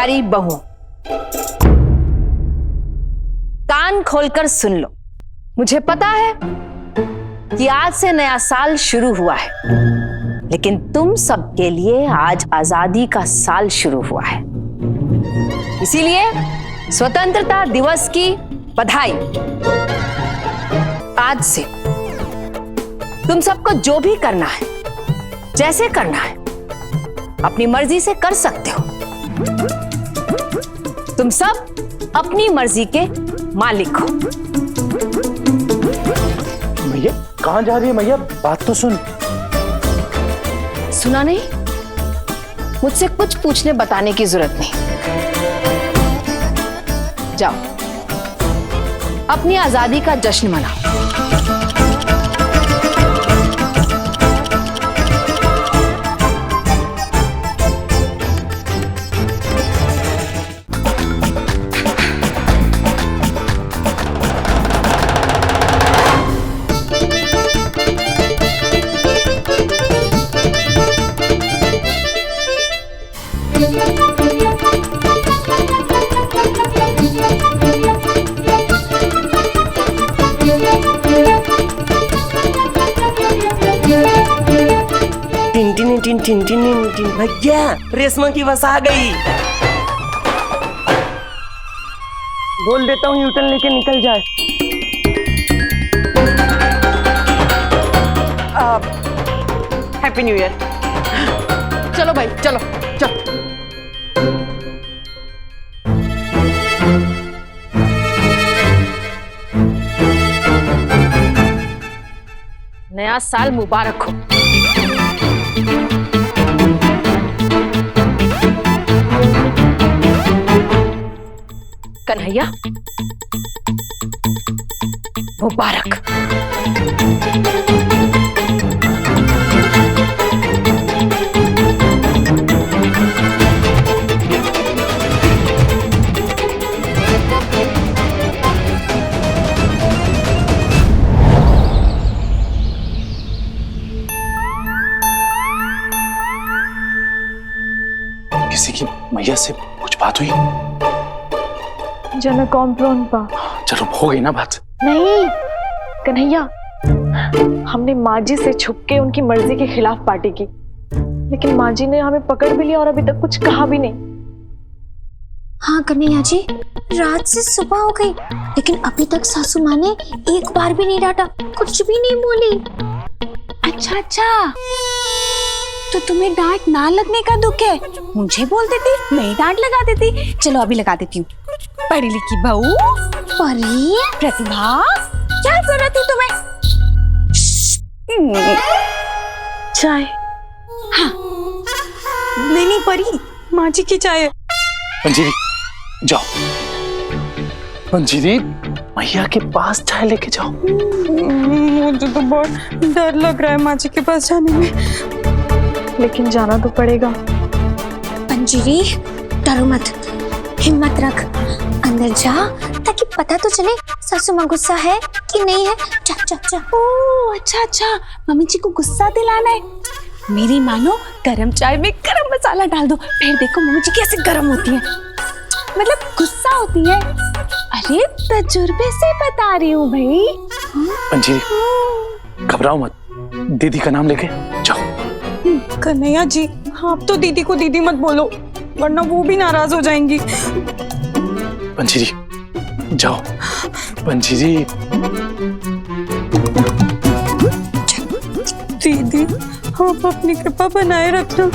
प्यारी बहू, कान खोलकर सुन लो। मुझे पता है कि आज से नया साल शुरू हुआ है, लेकिन तुम सबके लिए आज आजादी का साल शुरू हुआ है। इसीलिए स्वतंत्रता दिवस की बधाई। आज से तुम सबको जो भी करना है, जैसे करना है, अपनी मर्जी से कर सकते हो। तुम सब अपनी मर्जी के मालिक हो। मैया कहां जा रही है? मैया बात तो सुन। सुना नहीं? मुझसे कुछ पूछने बताने की जरूरत नहीं। जाओ, अपनी आजादी का जश्न मनाओ। टिन भैया, रेशमा की बस आ गई। बोल देता हूँ यूटर्न लेके निकल जाए। Happy new year. चलो भाई, चलो चलो। नया साल मुबारक हो। कन्हैया, मुबारक। किसी की मैया से कुछ बात हुई? जना कॉम्प्रोन पा। चलो हो गई ना बात। नहीं कन्हैया, हमने माँ जी से छुप के उनकी मर्जी के खिलाफ पार्टी की, लेकिन माँ जी ने हमें पकड़ भी लिया और अभी तक कुछ कहा भी नहीं। हाँ कन्हैया जी, रात से सुबह हो गई, लेकिन अभी तक सासू माँ ने एक बार भी नहीं डांटा, कुछ भी नहीं बोली। अच्छा अच्छा, तो तुम्हें डांट ना लगने का दुख है? मुझे बोल देती, मैं डांट लगा देती। चलो अभी लगा देती हूँ। पढ़ी लिखी बहू, परी, प्रतिभा, क्या जरूरत है तुम्हें? चाय? हाँ, नहीं परी, माँ जी की चाय। पंजीरी जाओ, पंजीरी मैया के पास चाय लेके जाओ। मुझे तो बहुत डर लग रहा है माँ जी के पास जाने में, लेकिन जाना तो पड़ेगा। पंजीरी डरो मत, हिम्मत रख, अंदर जा ताकि पता तो चले सासू माँ गुस्सा है कि नहीं है। जा जा जा। ओह अच्छा अच्छा, मम्मी जी को गुस्सा दिलाना है। मेरी मानो गरम चाय में गरम मसाला डाल दो, फिर देखो मम्मी जी कैसे गरम होती है, मतलब गुस्सा होती है। अरे तजुर्बे से बता रही हूँ भाई। पंजीरी घबराओ मत, दीदी का नाम लेके जाओ। कन्हैया जी, आप तो दीदी को दीदी मत बोलो, वरना वो भी नाराज हो जाएंगी। पंजीरी जाओ, पंजीरी। दीदी, आप अपनी कृपा बनाए रखना।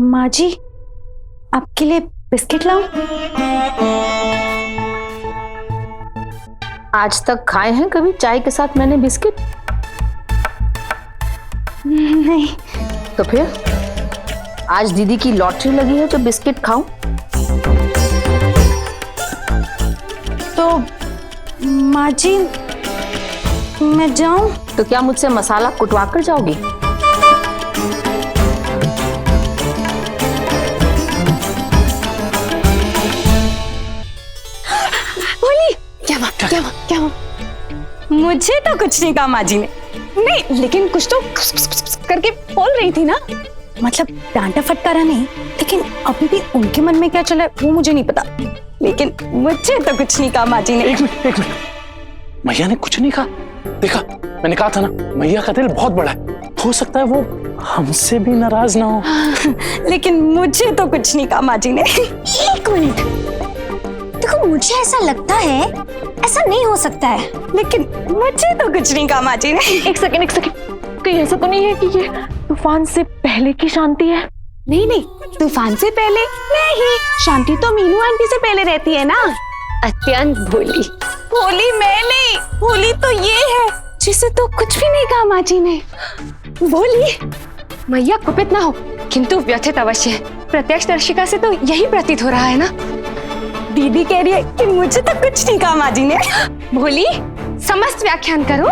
माँ जी, आपके लिए बिस्किट लाऊं? आज तक खाए हैं कभी चाय के साथ मैंने बिस्किट? नहीं। तो फिर आज दीदी की लॉटरी लगी है जो बिस्किट खाऊं? तो माँ जी मैं जाऊं? तो क्या मुझसे मसाला कुटवा कर जाओगी? बोली क्या हुआ? मुझे तो कुछ नहीं कहा माँ जी ने। नहीं, लेकिन कुछ तो करके बोल रही थी ना। मतलब डांटा फटकारा नहीं, लेकिन अभी भी उनके मन में क्या चला है वो मुझे नहीं पता। लेकिन मुझे तो कुछ नहीं कहा माँ जी ने। एक मिनट, मैया ने कुछ नहीं कहा? देखा, मैंने कहा था ना, मैया का दिल बहुत बड़ा है, हो सकता है वो हमसे भी नाराज ना हो। लेकिन मुझे तो कुछ नहीं कहा माँ जी ने। एक मिनट, देखो मुझे ऐसा लगता है ऐसा नहीं हो सकता है। लेकिन मुझे तो कुछ नहीं कहा माँ जी ने। एक सेकंड, कहीं ऐसा तो नहीं है कि ये तूफान से पहले की शांति है? नहीं, तूफान से पहले नहीं, शांति तो मीनू आंटी से पहले रहती है ना। अत्यंत भोली। भोली मैं नहीं, भोली तो ये है जिसे तो कुछ भी नहीं कहा माँ जी ने। भोली। मैया कुपित ना हो, किंतु व्यथित अवश्य है। प्रत्यक्षदर्शिका से तो यही प्रतीत हो रहा है ना। दीदी कह रही है कि मुझे तो कुछ नहीं कहा माँ जी ने। भोली, समस्त व्याख्यान करो।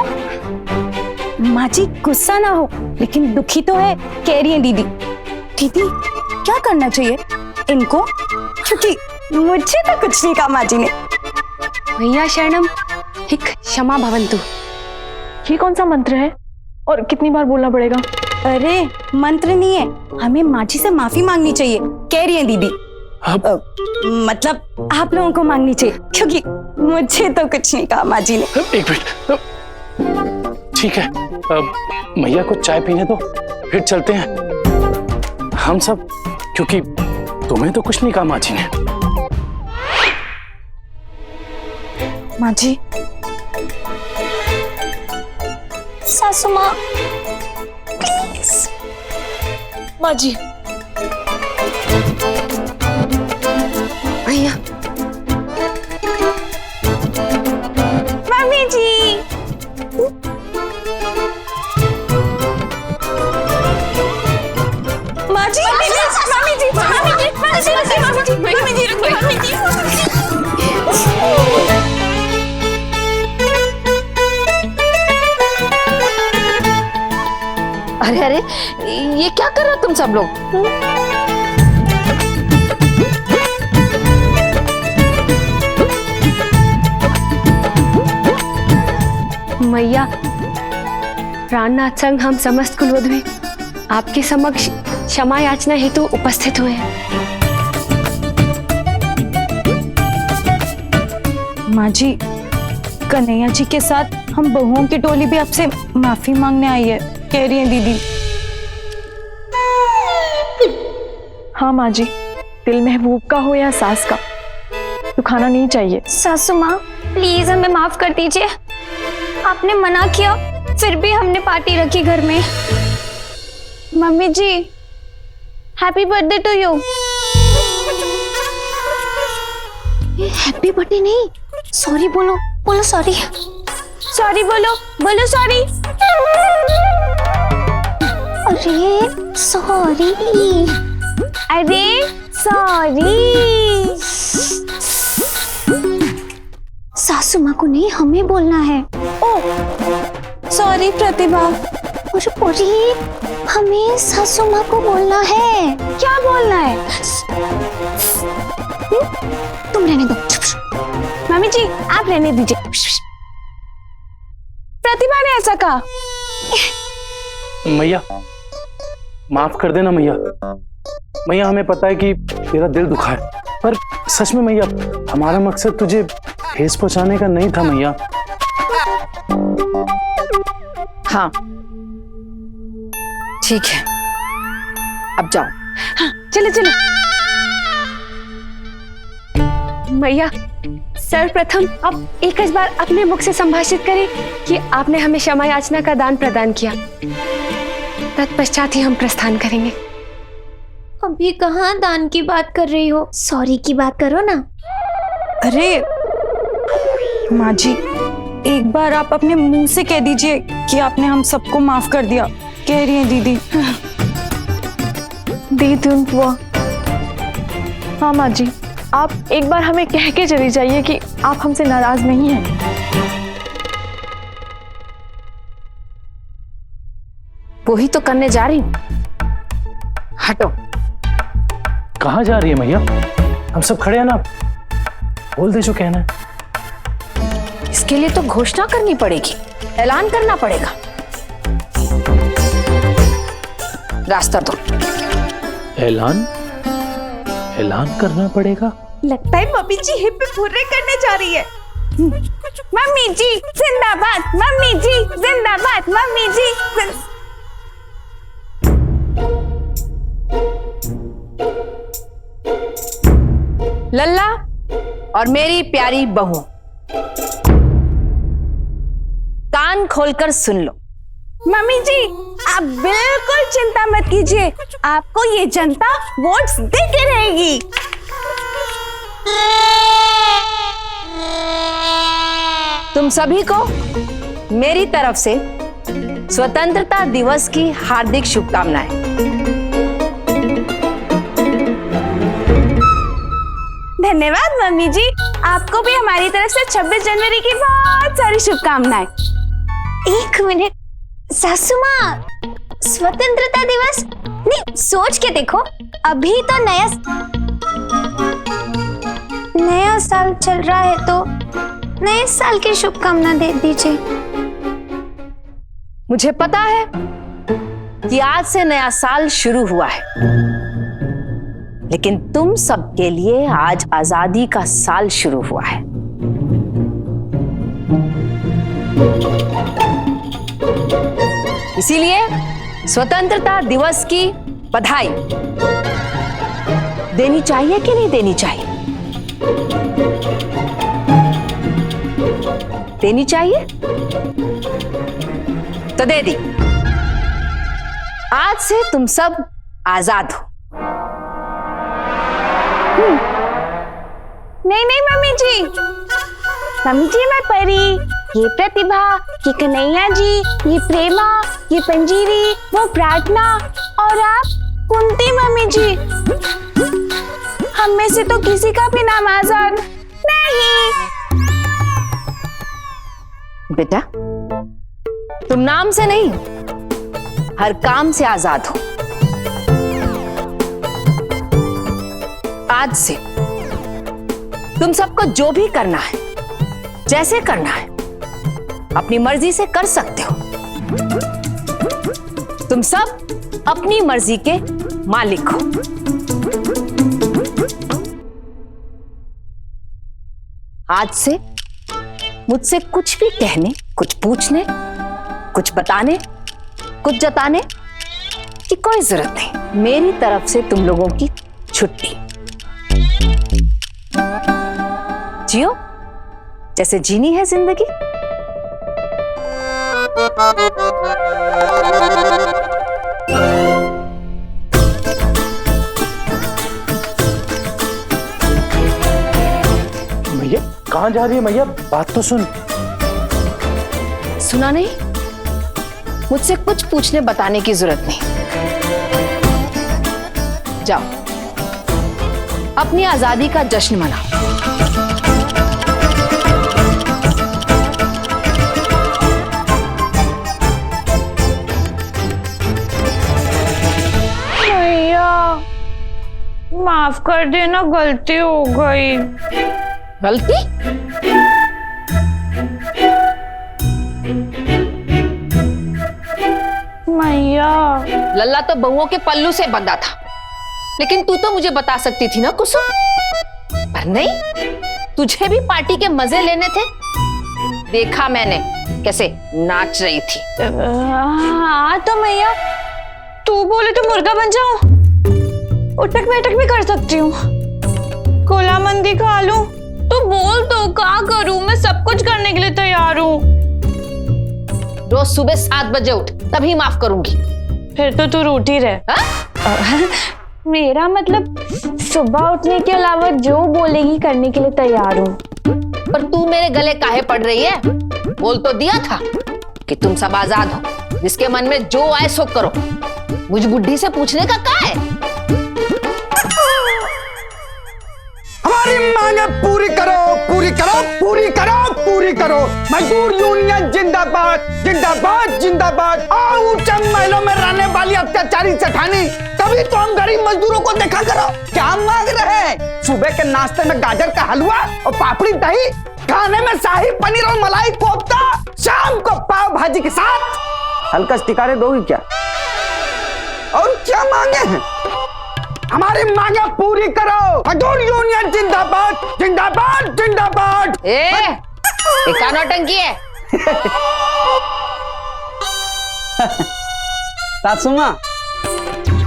माँ जी गुस्सा ना हो, लेकिन दुखी तो है, कह रही है दीदी। दीदी क्या करना चाहिए इनको, क्योंकि मुझे तो कुछ नहीं कहा माँ जी ने। मैया शरणम हिक क्षमा भवन्तु। ये कौन सा मंत्र है और कितनी बार बोलना पड़ेगा? अरे मंत्र नहीं है, हमें माँ जी से माफी मांगनी चाहिए, कह रही है दीदी। मतलब आप लोगों को मांगनी चाहिए, क्योंकि मुझे तो कुछ नहीं कहा माँ जी ने। एक मिनट, ठीक है, मैया को चाय पीने दो, फिर चलते हैं हम सब, क्योंकि तुम्हें तो कुछ नहीं कहा माँ जी ने। माँ जी। सासू माँ प्लीज। माँ जी। मैया। मम्मी जी। माँ जी, मम्मी जी, मम्मी जी, मम्मी जी, मम्मी जी। अरे ये क्या कर रहे हो तुम सब लोग? मैया, प्राणनाथ संग हम समस्त कुलवधुएं आपके समक्ष क्षमा याचना हेतु उपस्थित हुए हैं। माँ जी, कन्हैया जी के साथ हम बहुओं की टोली भी आपसे माफी मांगने आई है, कह रही है दीदी। हाँ माँ जी, दिल महबूब का हो या सास का, तो खाना नहीं चाहिए। सासू माँ प्लीज हमें माफ कर दीजिए, आपने मना किया फिर भी हमने पार्टी रखी घर में। Mummy ji, happy birthday to you. Happy birthday नहीं, सॉरी बोलो, बोलो सॉरी, सॉरी बोलो, बोलो सॉरी। अरे सॉरी, अरे सॉरी। सासू माँ को नहीं, हमें बोलना है। सॉरी प्रतिभा। अरे हमें सासू माँ को बोलना है। क्या बोलना है? तुम रहने दो। मम्मी जी आप रहने दीजिए। प्रतिभा ने ऐसा कहा। मैया माफ कर देना मैया। मैया हमें पता है कि तेरा दिल दुखा है, पर सच में मैया हमारा मकसद तुझे ठेस पहुंचाने का नहीं था मैया। हाँ ठीक है, अब जाओ। हाँ, चलो चलो। मैया, सर्वप्रथम आप एक बार अपने मुख से संभाषित करें कि आपने हमें क्षमा याचना का दान प्रदान किया, तत्पश्चात ही हम प्रस्थान करेंगे। अभी कहाँ दान की बात कर रही हो, सॉरी की बात करो ना। अरे माँ जी, एक बार आप अपने मुंह से कह दीजिए कि आपने हम सबको माफ कर दिया। कह रही हैं दीदी। दीदी बुआ, हाँ माँ जी, आप एक बार हमें कह के चली जाइए कि आप हमसे नाराज नहीं हैं। वही तो करने जा रही हूं। हटो। कहाँ जा रही है मैया? हम सब खड़े हैं ना, बोल दे जो कहना है। इसके लिए तो घोषणा करनी पड़ेगी, ऐलान करना पड़ेगा। रास्ता दो। ऐलान? ऐलान करना पड़ेगा? लगता है मम्मी जी हिप हिप हुर्रे करने जा रही है। मम्मी जी जिंदाबाद, मम्मी जी जिंदाबाद, मम्मी जी लल्ला और मेरी प्यारी बहू, कान खोलकर सुन लो। मम्मी जी आप बिल्कुल चिंता मत कीजिए, आपको ये जनता वोट्स देके रहेगी। तुम सभी को मेरी तरफ से स्वतंत्रता दिवस की हार्दिक शुभकामनाएं। धन्यवाद मम्मी जी, आपको भी हमारी तरफ से 26 जनवरी की बहुत सारी शुभकामनाएं। एक मिनट सासू माँ, स्वतंत्रता दिवस नहीं, सोच के देखो, अभी तो नया साल चल रहा है, तो नए साल की शुभकामना दे दीजिए। मुझे पता है कि आज से नया साल शुरू हुआ है, लेकिन तुम सबके लिए आज आजादी का साल शुरू हुआ है। इसीलिए स्वतंत्रता दिवस की बधाई देनी चाहिए कि नहीं देनी चाहिए? देनी चाहिए तो दे दी। आज से तुम सब आजाद हो। नहीं नहीं मम्मी जी, मैं परी, ये प्रतिभा, ये कन्हैया जी, ये प्रेमा, ये पंजीरी, वो प्रार्थना और आप कुंती मम्मी जी। हम में से तो किसी का भी नाम आजाद नहीं। बेटा, तुम नाम से नहीं, हर काम से आजाद हो। आज से तुम सबको जो भी करना है, जैसे करना है, अपनी मर्जी से कर सकते हो। तुम सब अपनी मर्जी के मालिक हो। आज से मुझसे कुछ भी कहने, कुछ पूछने, कुछ बताने, कुछ जताने की कोई जरूरत नहीं। मेरी तरफ से तुम लोगों की छुट्टी। जियो जैसे जीनी है जिंदगी। मैया कहाँ जा रही है मैया? बात तो सुन। सुना नहीं? मुझसे कुछ पूछने बताने की जरूरत नहीं। जाओ अपनी आजादी का जश्न मनाओ। माफ कर देना, गलती हो गई। गलती? मैया, लल्ला तो बहुओं के पल्लू से बंधा था, लेकिन तू तो मुझे बता सकती थी ना कुसुम। पर नहीं, तुझे भी पार्टी के मजे लेने थे। देखा मैंने कैसे नाच रही थी। हाँ तो मैया, तू बोले तो मुर्गा बन जाओ, उठक बैठक भी कर सकती हूँ, कोला मंदी खा लूं। तो बोल तो क्या करूं, मैं सब कुछ करने के लिए तैयार हूँ। रोज सुबह 7 बजे उठ, तभी माफ करूंगी। फिर तो तू रूठी रहे। मेरा मतलब सुबह उठने के अलावा जो बोलेगी करने के लिए तैयार हूँ। पर तू मेरे गले काहे पड़ रही है? बोल तो दिया था कि तुम सब आजाद हो, जिसके मन में जो आए सो करो। मुझ बुढ़ी से पूछने का क्या है? हमारी मांगे पूरी करो, पूरी करो, पूरी करो, पूरी करो। मजदूर यूनियन जिंदाबाद, जिंदाबाद, जिंदाबाद। और ऊंचे महलों में रहने वाली अत्याचारी सेठानी, तभी तो हम गरीब मजदूरों को देखा करो। क्या मांग रहे हैं? सुबह के नाश्ते में गाजर का हलवा और पापड़ी दही, खाने में शाही पनीर और मलाई कोफ्ता, शाम को पाव भाजी के साथ हल्का टिकारे दोगी क्या? और क्या मांगे हैं? हमारी मांगे पूरी करो। मजदूर यूनियन जिंदाबाद, जिंदाबाद, जिंदाबाद। क्या नौटंकी है? सासू माँ,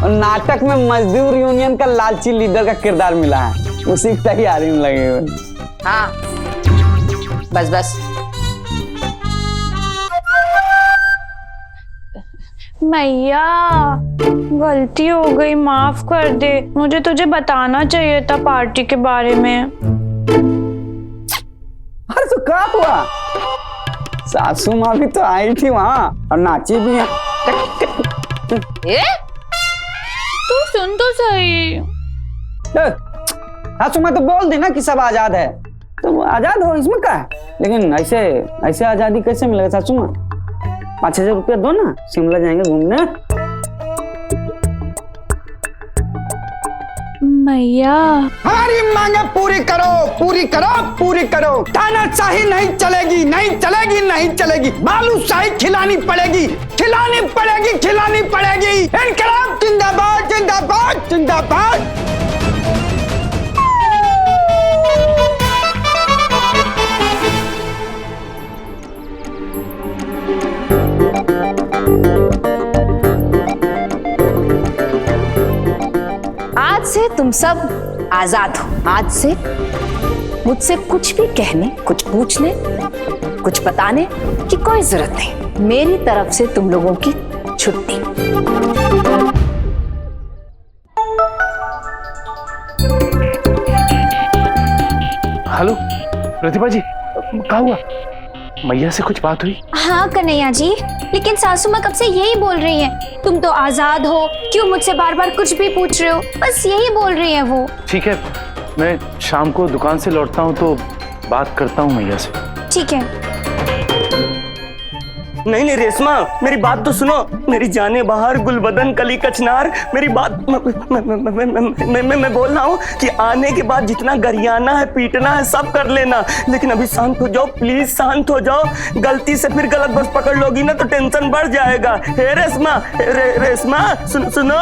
और नाटक में मजदूर यूनियन का लालची लीडर का किरदार मिला है, उसी की तैयारी में लगे हुए। हाँ, बस बस। मैया, गलती हो गई, माफ कर दे। मुझे तुझे बताना चाहिए था पार्टी के बारे में। अरे तो क्या हुआ? सासू माँ भी तो आई थी वहाँ और नाची भी है। तू सुन तो सही। सासू माँ तो बोल दी ना कि सब आजाद है, तो आजाद हो, इसमें क्या है? लेकिन ऐसे ऐसे आजादी कैसे मिलेगा सासू माँ? 5,000 रुपया दो ना, शिमला जाएंगे घूमने। मैया, हमारी मांगे पूरी करो, पूरी करो, पूरी करो। तानाशाही नहीं चलेगी, नहीं चलेगी, नहीं चलेगी। बालूशाही खिलानी पड़ेगी, खिलानी पड़ेगी, खिलानी पड़ेगी। इनकलाब जिंदाबाद, जिंदाबाद, जिंदाबाद। आज से तुम सब आजाद हो। आज से मुझसे कुछ भी कहने, कुछ पूछने, कुछ बताने की कोई जरूरत नहीं। मेरी तरफ से तुम लोगों की छुट्टी। हेलो प्रतिभा जी, क्या हुआ? मैया से कुछ बात हुई? हाँ कन्हैया जी, लेकिन सासू माँ कब से यही बोल रही हैं, तुम तो आजाद हो, क्यों मुझसे बार बार कुछ भी पूछ रहे हो, बस यही बोल रही हैं वो। ठीक है, मैं शाम को दुकान से लौटता हूँ तो बात करता हूँ मैया से। ठीक है। नहीं नहीं रेशमा, मेरी बात तो सुनो। मेरी जाने बाहर गुलबदन कली कचनार, मेरी बात मैं बोल रहा हूँ कि आने के बाद जितना गरियाना है, पीटना है, सब कर लेना, लेकिन अभी शांत हो जाओ, प्लीज शांत हो जाओ। गलती से फिर गलत बस पकड़ लोगी ना तो टेंशन बढ़ जाएगा। हे रेशमा, रेशमा सुनो।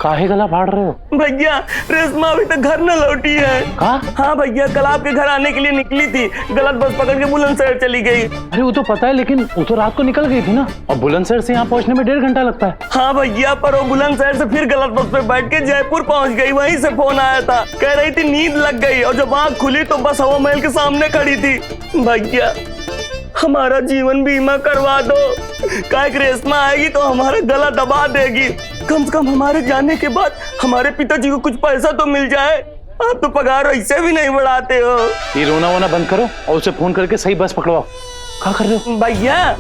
काहे गला फाड़ रहे हो? भैया, रेशमा अभी तक घर न लौटी है। हाँ भैया, कल आपके घर आने के लिए निकली थी, गलत बस पकड़ के बुलंदशहर चली गई। अरे वो तो पता है, लेकिन वो तो रात को निकल गई थी ना, और बुलंदशहर से यहाँ पहुँचने में 1.5 घंटा लगता है। हाँ भैया, पर वो बुलंदशहर से फिर गलत बस पे बैठ के जयपुर पहुँच गई। वहीं से फोन आया था, कह रही थी नींद लग गई, और जब आँख खुली तो बस हवा महल के सामने खड़ी थी। भैया, हमारा जीवन बीमा करवा दो, काहे कि रेशमा आएगी तो हमारा गला दबा देगी। कम से कम हमारे जाने के बाद हमारे पिताजी को कुछ पैसा तो मिल जाए। आप तो पगार ऐसे भी नहीं बढ़ाते हो। ये रोना वोना बंद करो और उसे फोन करके सही बस पकड़वाओ। क्या कर रहे हो? भैया,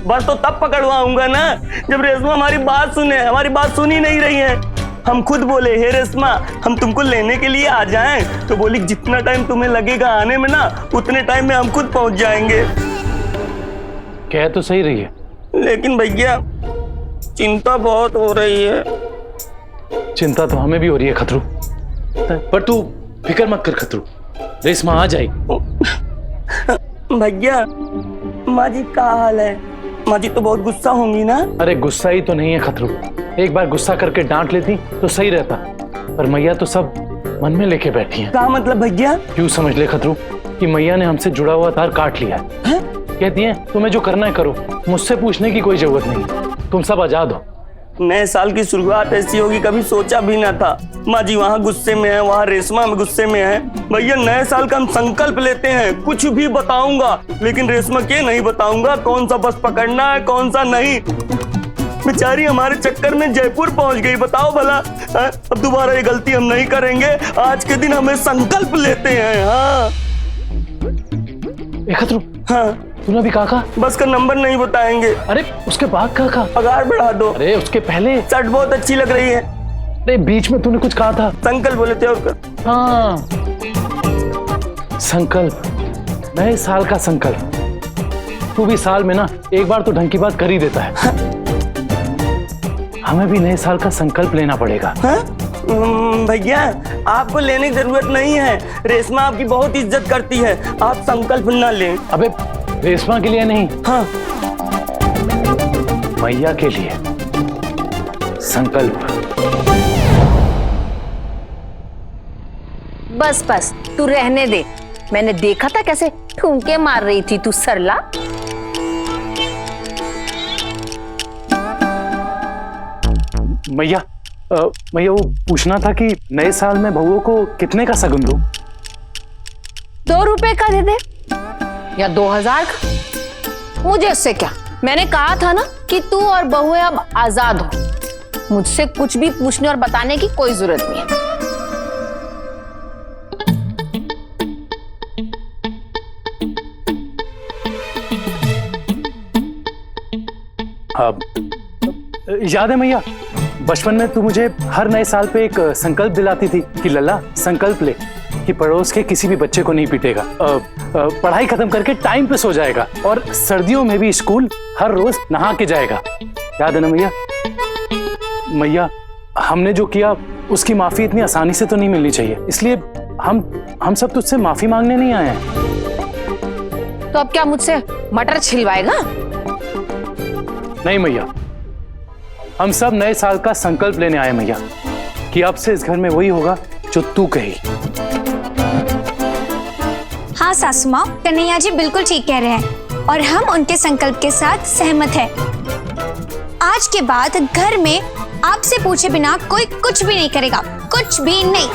बस तो तब पकड़वाऊंगा ना जब रेशमा हमारी बात सुने। हमारी बात सुन ही नहीं रही है। हम खुद बोले, हे रेशमा, हम तुमको लेने के लिए आ जाएं, तो बोली जितना टाइम तुम्हें लगेगा आने में ना, उतने टाइम में हम खुद पहुंच जाएंगे। कह तो सही रही है, लेकिन भैया चिंता बहुत हो रही है। चिंता तो हमें भी हो रही है खतरू, पर तू फिक्र मत कर खतरू, रेशमा आ जाएगी। भैया, माँ जी का हाल है? माँ जी तो बहुत गुस्सा होंगी ना? अरे गुस्सा ही तो नहीं है खतरू, एक बार गुस्सा करके डांट लेती तो सही रहता, पर मैया तो सब मन में लेके बैठी है। क्या मतलब भैया? क्यों समझ ले खतरू कि मैया ने हमसे जुड़ा हुआ तार काट लिया है। कहती है तुम्हें जो करना है करो, मुझसे पूछने की कोई जरूरत नहीं, तुम सब आजाद हो। नए साल की शुरुआत ऐसी होगी कभी सोचा भी ना था। माँ जी वहाँ गुस्से में है, वहाँ रेशमा में गुस्से में है। भैया, नए साल का हम संकल्प लेते हैं, कुछ भी बताऊंगा, लेकिन रेशमा के नहीं बताऊंगा कौन सा बस पकड़ना है, कौन सा नहीं। बेचारी हमारे चक्कर में जयपुर पहुंच गई, बताओ भला। अब दोबारा ये गलती हम नहीं करेंगे। आज के दिन हमें संकल्प लेते हैं। हाँ एकत्र हाँ तूने अभी कहा? बस का नंबर नहीं बताएंगे। अरे उसके बाद कहा? पगार बढ़ा दो। अरे उसके पहले शर्ट बहुत अच्छी लग रही है। अरे बीच में तूने कुछ कहा था। संकल्प बोले थे और हाँ संकल्प, नए साल का संकल्प। तू भी साल में ना एक बार तो ढंग की बात कर ही देता है। हमें भी नए साल का संकल्प लेना पड़ेगा। भैया आपको लेने की जरूरत नहीं है, रेशमा आपकी बहुत इज्जत करती है, आप संकल्प ना लें। अबे रेशमा के लिए नहीं, हाँ मैया के लिए संकल्प। बस बस तू रहने दे, मैंने देखा था कैसे ठुमके मार रही थी तू सरला। मैया मैया वो पूछना था कि नए साल में बहुओं को कितने का शगुन दूं? 2 रुपए का दे दे या 2000 का, मुझे उससे क्या। मैंने कहा था ना कि तू और बहुएं अब आजाद हो, मुझसे कुछ भी पूछने और बताने की कोई जरूरत नहीं है। याद है मैया, बचपन में तू मुझे हर नए साल पे एक संकल्प दिलाती थी कि लल्ला संकल्प ले कि पड़ोस के किसी भी बच्चे को नहीं पीटेगा, पढ़ाई खत्म करके टाइम पे सो जाएगा और सर्दियों में भी स्कूल हर रोज नहा के जाएगा। याद है ना मैया? मैया हमने जो किया उसकी माफी इतनी आसानी से तो नहीं मिलनी चाहिए, इसलिए हम सब तुझसे माफी मांगने नहीं आए हैं। तो अब क्या मुझसे मटर छिलवाएगा? नहीं मैया, हम सब नए साल का संकल्प लेने आए मैया कि अब से इस घर में वही होगा जो तू कही। हाँ सासू माँ, कन्हैया जी बिल्कुल ठीक कह रहे हैं और हम उनके संकल्प के साथ सहमत हैं। आज के बाद घर में आपसे पूछे बिना कोई कुछ भी नहीं करेगा, कुछ भी नहीं।